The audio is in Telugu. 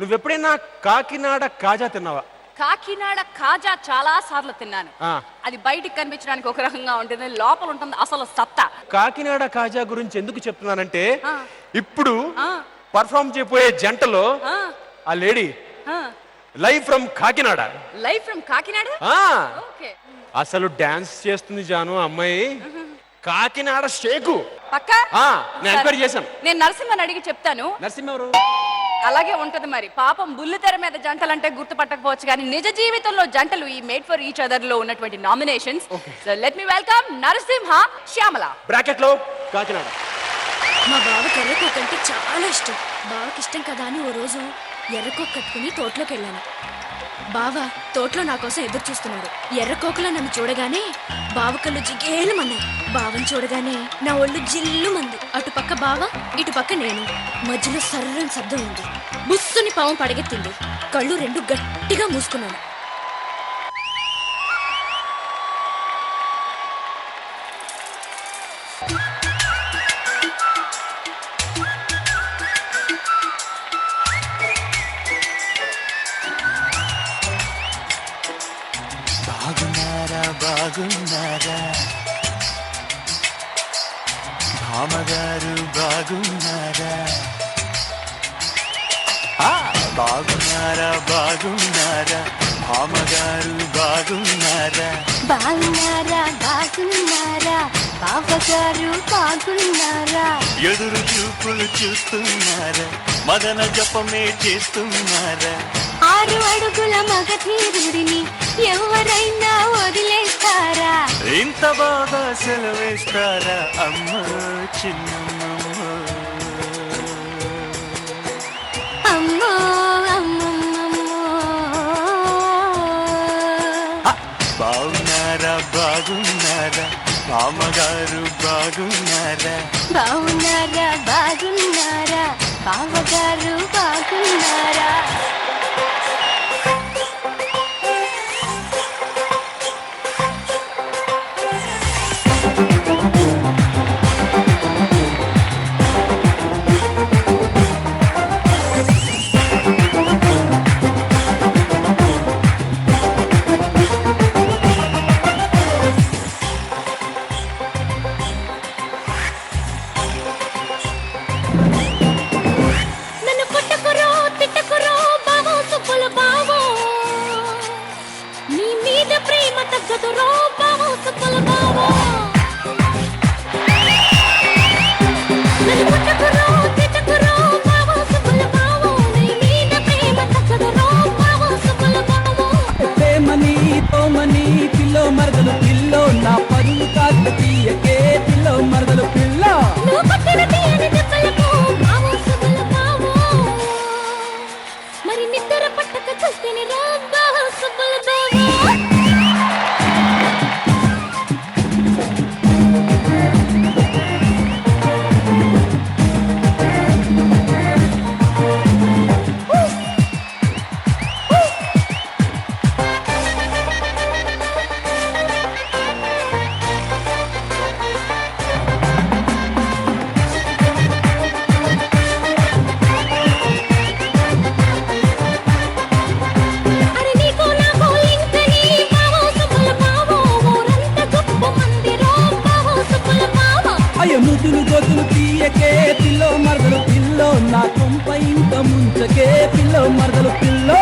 నువ్వెప్పుడైనా కాకినాడ కాజా తిన్నావా? కాకినాడ కాజా చాలా సార్లు తిన్నాను. అది బయటికి కనిపించడానికి ఒక రకంగా ఉంటుంది, లోపల ఉంటుంది అసలు సత్తా. కాకినాడ కాజా గురించి ఎందుకు చెప్తున్నానంటే ఇప్పుడు పర్ఫామ్ చేయబోయే జంటలో ఆ lady live from Kakinada. Live from Kakinada? Okay. అసలు డాన్స్ చేస్తుంది జాను అమ్మాయి. కాకినాడ షేకు పక్కా నేను ఎంక్వైరీ చేశాను. నేను నరసింహని అడిగి చెప్తాను. నరసింహ ఎవరు? అలాగే ఉంటది మరి. పాపం బుల్లితెర మీద జంటలంటే గుర్తుపట్టకపోవచ్చు కానీ నిజ జీవితంలో జంటలు ఈ మేడ్ ఫర్ ఈచ్ అదర్ లో ఉన్నటువంటి nominations. So let me welcome Narasimha, Shyamala. Bracket లో కాకినాడ. మా బావకి ఎర్రకోక అంటే చాలా ఇష్టం. బావకి ఇష్టం కదా అని ఓ రోజు ఎర్రకోక కట్టుకుని తోటలోకి వెళ్ళాను. బావ తోటలో నా కోసం ఎదురు చూస్తున్నాడు. ఎర్రకోకలో నన్ను చూడగానే బావ కళ్ళు జిగేలమన్నాయి. బావని చూడగానే నా ఒళ్ళు జిల్లుమంది. అటుపక్క బావ, ఇటుపక్క నేను. మధ్యలో సర్రని శబ్దం ఉంది. బుస్సుని పాము పడగెత్తింది. కళ్ళు రెండు గట్టిగా మూసుకున్నాను. బాగున్నారా భామగారు, బాగున్నారా? బాగున్నారా బాగున్నారా భామగారు, బాగున్నారా? బాగున్నారా బాగున్నారా బావగారు, బాగున్నారా? ఎదురు చూపులు చూస్తున్నారా? మదన జపమే చేస్తున్నారా? 6 అడుగుల మగధీరుడిని ఎవరైనా వదిలేస్తారా? ఇంత బాగా సెలవేస్తారా అమ్మ చిన్నమ్మ? అమ్మో అమ్మమ్మమ్మో. బాగున్నారా బాగున్నారా బామ్మగారు, బాగున్నారా? బాగున్నారా బాగున్నారా బావగారు, బాగున్నారా? పిల్లో మరదలు పిల్లో నా పరువు కాదు తీయకే. పిల్లో మరదలు పిల్లో మరి నిద్ర పట్టక చూస్తేనే రాబా సుబ్బల నుదులు గొదులు తీయకే. పిల్లో మరదలు పిల్లో నా కొంప ఇంత ముంచకే. పిల్లో మరదలు పిల్లో